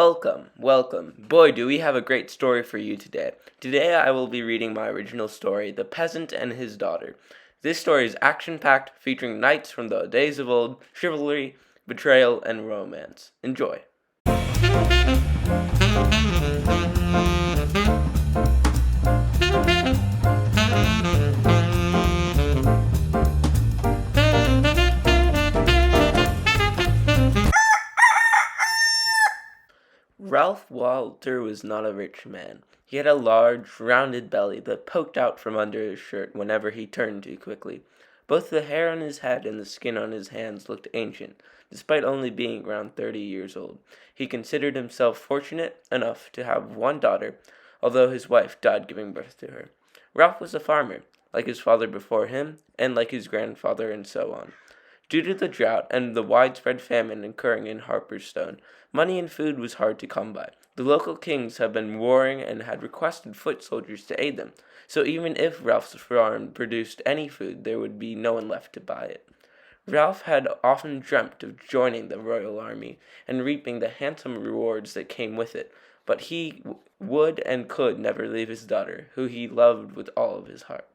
Welcome. Boy, do we have a great story for you today. Today I will be reading my original story, The Peasant and His Daughter. This story is action-packed, featuring knights from the days of old, chivalry, betrayal, and romance. Enjoy. Ralph Walter was not a rich man. He had a large, rounded belly that poked out from under his shirt whenever he turned too quickly. Both the hair on his head and the skin on his hands looked ancient, despite only being around 30 years old. He considered himself fortunate enough to have one daughter, although his wife died giving birth to her. Ralph was a farmer, like his father before him, and like his grandfather, and so on. Due to the drought and the widespread famine occurring in Harperstone, money and food was hard to come by. The local kings had been warring and had requested foot soldiers to aid them, so even if Ralph's farm produced any food, there would be no one left to buy it. Ralph had often dreamt of joining the royal army and reaping the handsome rewards that came with it, but he would and could never leave his daughter, who he loved with all of his heart.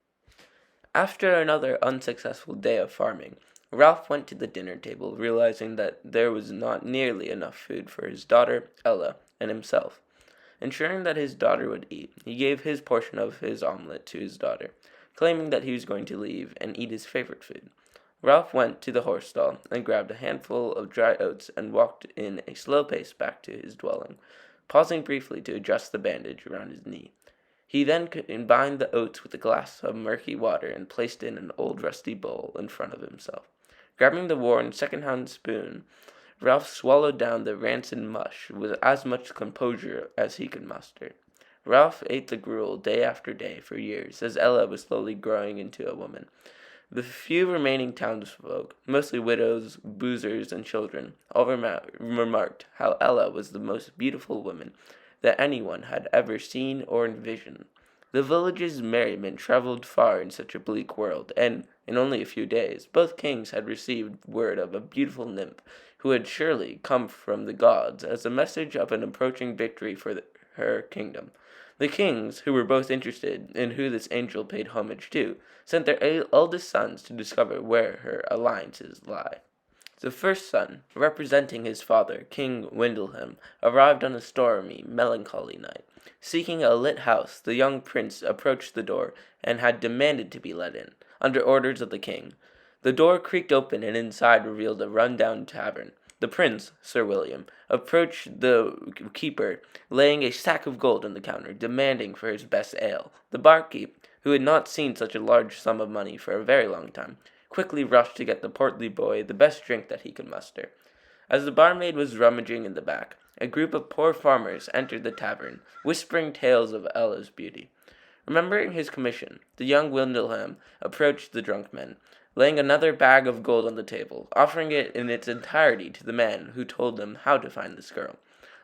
After another unsuccessful day of farming, Ralph went to the dinner table, realizing that there was not nearly enough food for his daughter, Ella, and himself. Ensuring that his daughter would eat, he gave his portion of his omelet to his daughter, claiming that he was going to leave and eat his favorite food. Ralph went to the horse stall and grabbed a handful of dry oats and walked in a slow pace back to his dwelling, pausing briefly to adjust the bandage around his knee. He then combined the oats with a glass of murky water and placed it in an old rusty bowl in front of himself. Grabbing the worn second-hand spoon, Ralph swallowed down the rancid mush with as much composure as he could muster. Ralph ate the gruel day after day for years, as Ella was slowly growing into a woman. The few remaining townsfolk, mostly widows, boozers, and children, all remarked how Ella was the most beautiful woman that anyone had ever seen or envisioned. The village's merriment traveled far in such a bleak world, and, in only a few days, both kings had received word of a beautiful nymph who had surely come from the gods as a message of an approaching victory for her kingdom. The kings, who were both interested in who this angel paid homage to, sent their eldest sons to discover where her alliances lie. The first son, representing his father, King Windleham, arrived on a stormy, melancholy night. Seeking a lit house, the young prince approached the door and had demanded to be let in, under orders of the king. The door creaked open and inside revealed a run-down tavern. The prince, Sir William, approached the keeper, laying a sack of gold on the counter, demanding for his best ale. The barkeep, who had not seen such a large sum of money for a very long time, quickly rushed to get the portly boy the best drink that he could muster. As the barmaid was rummaging in the back, a group of poor farmers entered the tavern, whispering tales of Ella's beauty. Remembering his commission, the young Windleham approached the drunk men, laying another bag of gold on the table, offering it in its entirety to the man who told them how to find this girl.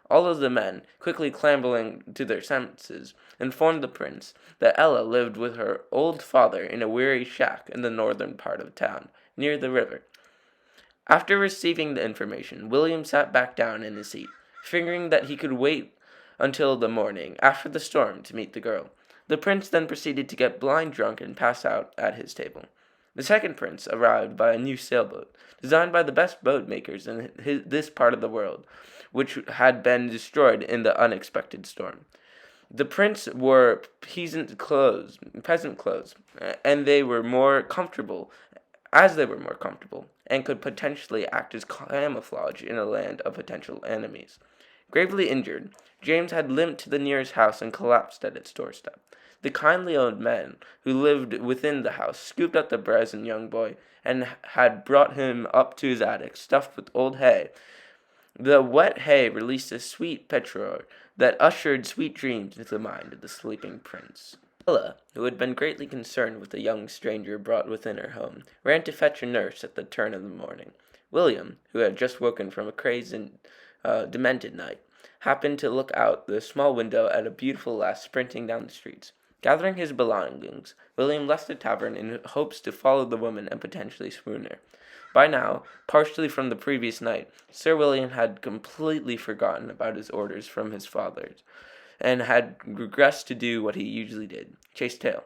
All of the men, quickly clambering to their senses, informed the prince that Ella lived with her old father in a weary shack in the northern part of town, near the river. After receiving the information, William sat back down in his seat, figuring that he could wait until the morning after the storm to meet the girl. The prince then proceeded to get blind drunk and pass out at his table. The second prince arrived by a new sailboat, designed by the best boat makers in this part of the world, which had been destroyed in the unexpected storm. The prince wore peasant clothes, and they were more comfortable, and could potentially act as camouflage in a land of potential enemies. Gravely injured, James had limped to the nearest house and collapsed at its doorstep. The kindly old men who lived within the house scooped up the brazen young boy and had brought him up to his attic, stuffed with old hay. The wet hay released a sweet petrol that ushered sweet dreams into the mind of the sleeping prince. Ella, who had been greatly concerned with the young stranger brought within her home, ran to fetch a nurse at the turn of the morning. William, who had just woken from a crazed and demented night, happened to look out the small window at a beautiful lass sprinting down the streets. Gathering his belongings, William left the tavern in hopes to follow the woman and potentially swoon her. By now, partially from the previous night, Sir William had completely forgotten about his orders from his fathers, and had regressed to do what he usually did, chase tail.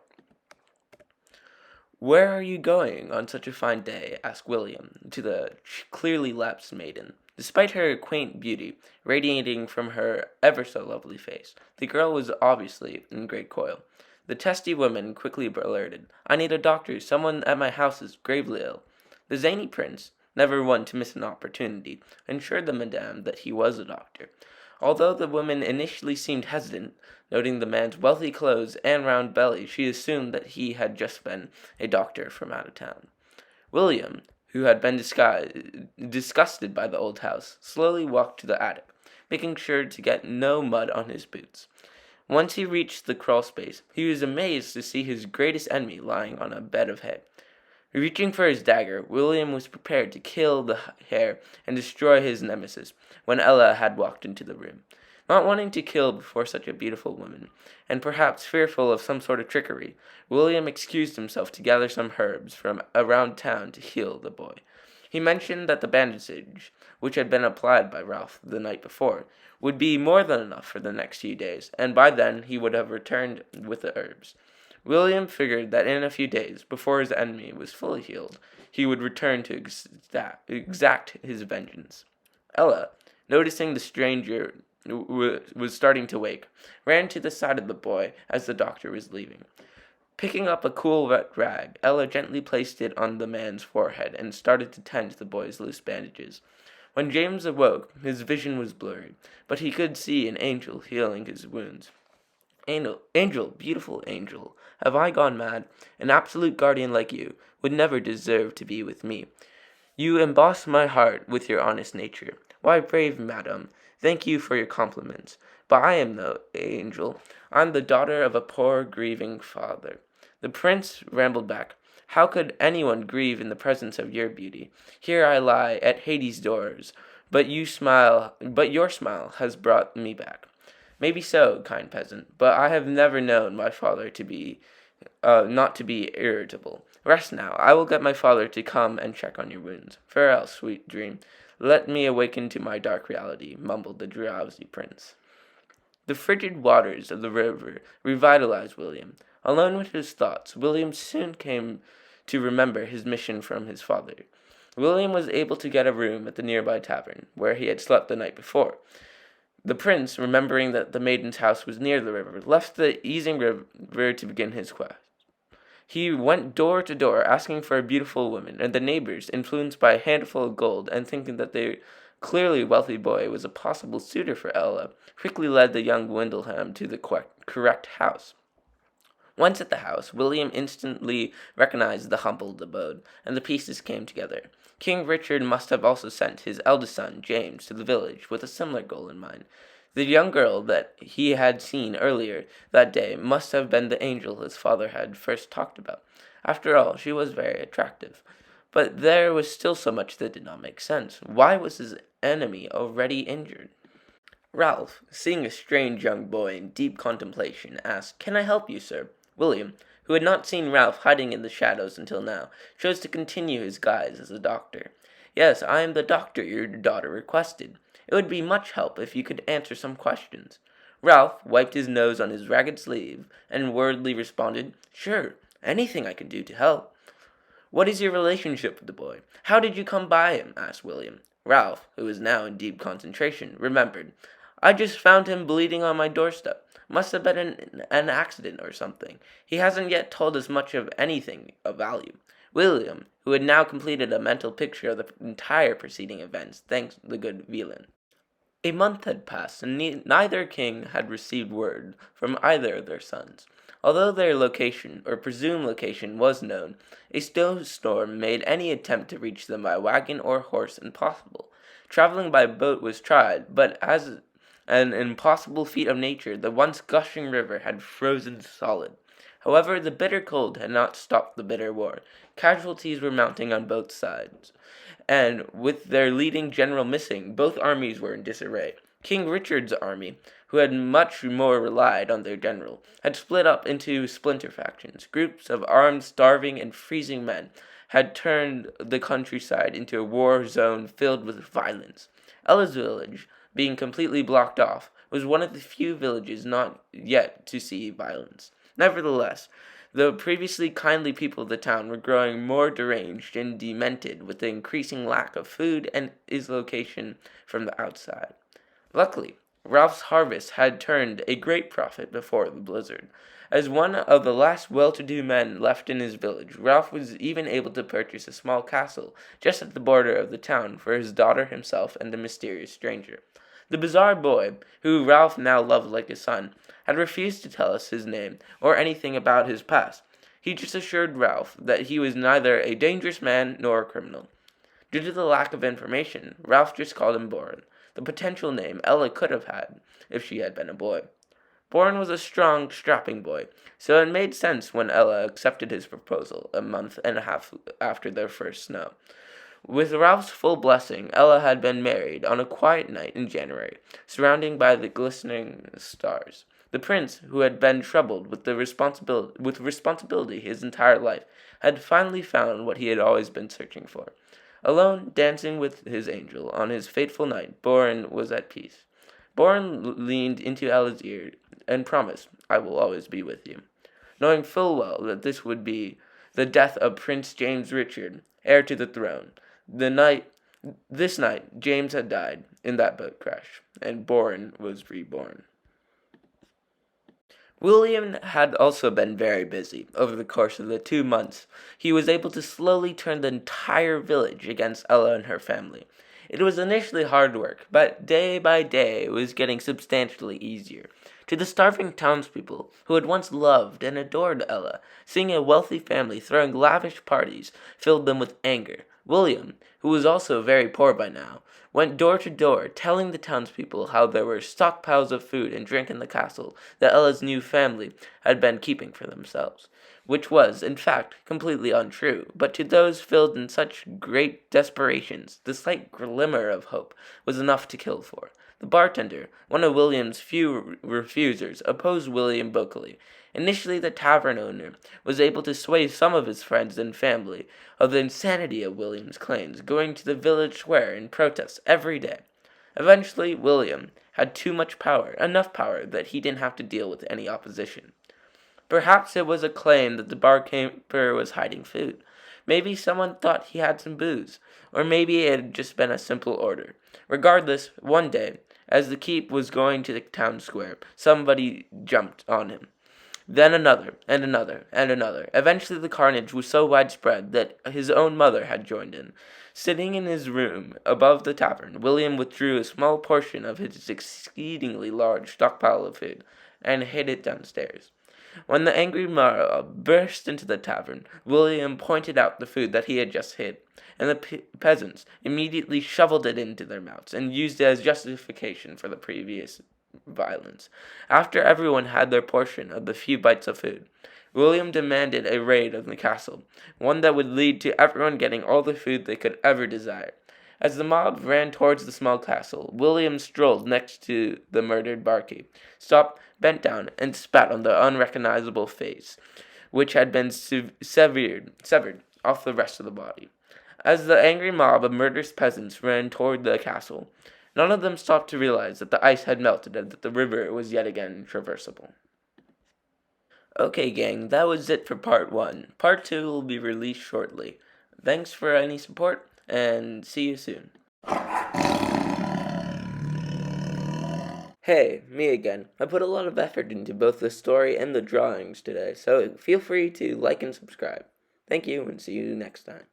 "Where are you going on such a fine day?" asked William, to the clearly lapsed maiden. Despite her quaint beauty, radiating from her ever so lovely face, the girl was obviously in great coil. The testy woman quickly blurted, "I need a doctor. Someone at my house is gravely ill." The zany prince, never one to miss an opportunity, assured the madame that he was a doctor. Although the woman initially seemed hesitant, noting the man's wealthy clothes and round belly, she assumed that he had just been a doctor from out of town. William, who had been disgusted by the old house, slowly walked to the attic, making sure to get no mud on his boots. Once he reached the crawl space, he was amazed to see his greatest enemy lying on a bed of hay. Reaching for his dagger, William was prepared to kill the hare and destroy his nemesis when Ella had walked into the room. Not wanting to kill before such a beautiful woman, and perhaps fearful of some sort of trickery, William excused himself to gather some herbs from around town to heal the boy. He mentioned that the bandage, which had been applied by Ralph the night before, would be more than enough for the next few days, and by then he would have returned with the herbs. William figured that in a few days, before his enemy was fully healed, he would return to exact his vengeance. Ella, noticing the stranger was starting to wake, ran to the side of the boy as the doctor was leaving. Picking up a cool wet rag, Ella gently placed it on the man's forehead and started to tend to the boy's loose bandages. When James awoke, his vision was blurry, but he could see an angel healing his wounds. Angel, beautiful angel, have I gone mad? An absolute guardian like you would never deserve to be with me. You emboss my heart with your honest nature. Why, brave madam, thank you for your compliments. But I am no angel. I'm the daughter of a poor, grieving father. The prince rambled back. How could anyone grieve in the presence of your beauty? Here I lie at Hades' doors, but your smile has brought me back. Maybe so, kind peasant, but I have never known my father to be, not to be irritable. Rest now. I will get my father to come and check on your wounds. Farewell, sweet dream. Let me awaken to my dark reality, mumbled the drowsy prince. The frigid waters of the river revitalized William. Alone with his thoughts, William soon came to remember his mission from his father. William was able to get a room at the nearby tavern, where he had slept the night before. The prince, remembering that the maiden's house was near the river, left the easing river to begin his quest. He went door to door, asking for a beautiful woman, and the neighbors, influenced by a handful of gold and thinking that the clearly wealthy boy was a possible suitor for Ella, quickly led the young Windleham to the correct house. Once at the house, William instantly recognized the humbled abode, and the pieces came together. King Richard must have also sent his eldest son, James, to the village with a similar goal in mind. The young girl that he had seen earlier that day must have been the angel his father had first talked about. After all, she was very attractive. But there was still so much that did not make sense. Why was his enemy already injured? Ralph, seeing a strange young boy in deep contemplation, asked, "Can I help you, sir?" William, who had not seen Ralph hiding in the shadows until now, chose to continue his guise as a doctor. "Yes, I am the doctor your daughter requested. It would be much help if you could answer some questions." Ralph wiped his nose on his ragged sleeve and worriedly responded, "Sure, anything I can do to help." "What is your relationship with the boy? How did you come by him?" asked William. Ralph, who was now in deep concentration, remembered. "I just found him bleeding on my doorstep. Must have been an accident or something. He hasn't yet told us much of anything of value." William, who had now completed a mental picture of the entire preceding events, thanked the good villain. A month had passed, and neither king had received word from either of their sons. Although their location, or presumed location, was known, a snowstorm made any attempt to reach them by wagon or horse impossible. Traveling by boat was tried, but as an impossible feat of nature, the once gushing river had frozen solid. However, the bitter cold had not stopped the bitter war. Casualties were mounting on both sides, and with their leading general missing, both armies were in disarray. King Richard's army, who had much more relied on their general, had split up into splinter factions. Groups of armed, starving, and freezing men had turned the countryside into a war zone filled with violence. Ella's village, being completely blocked off, was one of the few villages not yet to see violence. Nevertheless, the previously kindly people of the town were growing more deranged and demented with the increasing lack of food and dislocation from the outside. Luckily, Ralph's harvest had turned a great profit before the blizzard. As one of the last well-to-do men left in his village, Ralph was even able to purchase a small castle just at the border of the town for his daughter, himself, and a mysterious stranger. The bizarre boy, who Ralph now loved like a son, had refused to tell us his name or anything about his past. He just assured Ralph that he was neither a dangerous man nor a criminal. Due to the lack of information, Ralph just called him Boren, the potential name Ella could have had if she had been a boy. Boren was a strong, strapping boy, so it made sense when Ella accepted his proposal a month and a half after their first snow. With Ralph's full blessing, Ella had been married on a quiet night in January, surrounded by the glistening stars. The prince, who had been troubled with responsibility his entire life, had finally found what he had always been searching for. Alone, dancing with his angel on his fateful night, Boren was at peace. Boren leaned into Ella's ear and promised, "I will always be with you," knowing full well that this would be the death of Prince James Richard, heir to the throne. This night, James had died in that boat crash, and Boren was reborn. William had also been very busy over the course of the 2 months. He was able to slowly turn the entire village against Ella and her family. It was initially hard work, but day by day it was getting substantially easier. To the starving townspeople, who had once loved and adored Ella, seeing a wealthy family throwing lavish parties filled them with anger. William, who was also very poor by now, went door to door, telling the townspeople how there were stockpiles of food and drink in the castle that Ella's new family had been keeping for themselves, which was, in fact, completely untrue. But to those filled in such great desperations, the slight glimmer of hope was enough to kill for. The bartender, one of William's few refusers, opposed William vocally. Initially, the tavern owner was able to sway some of his friends and family of the insanity of William's claims, going to the village square in protest every day. Eventually, William had too much power, enough power that he didn't have to deal with any opposition. Perhaps it was a claim that the barkeeper was hiding food. Maybe someone thought he had some booze, or maybe it had just been a simple order. Regardless, one day, as the keep was going to the town square, somebody jumped on him. Then another, and another, and another. Eventually the carnage was so widespread that his own mother had joined in. Sitting in his room above the tavern, William withdrew a small portion of his exceedingly large stockpile of food and hid it downstairs. When the angry mob burst into the tavern, William pointed out the food that he had just hid, and the peasants immediately shoveled it into their mouths and used it as justification for the previous violence. After everyone had their portion of the few bites of food, William demanded a raid of the castle, one that would lead to everyone getting all the food they could ever desire. As the mob ran towards the small castle, William strolled next to the murdered barkeep, stopped, bent down, and spat on the unrecognizable face, which had been severed off the rest of the body. As the angry mob of murderous peasants ran toward the castle, none of them stopped to realize that the ice had melted and that the river was yet again traversable. Okay, gang, that was it for part 1. Part 2 will be released shortly. Thanks for any support, and see you soon. Hey, me again. I put a lot of effort into both the story and the drawings today, so feel free to like and subscribe. Thank you, and see you next time.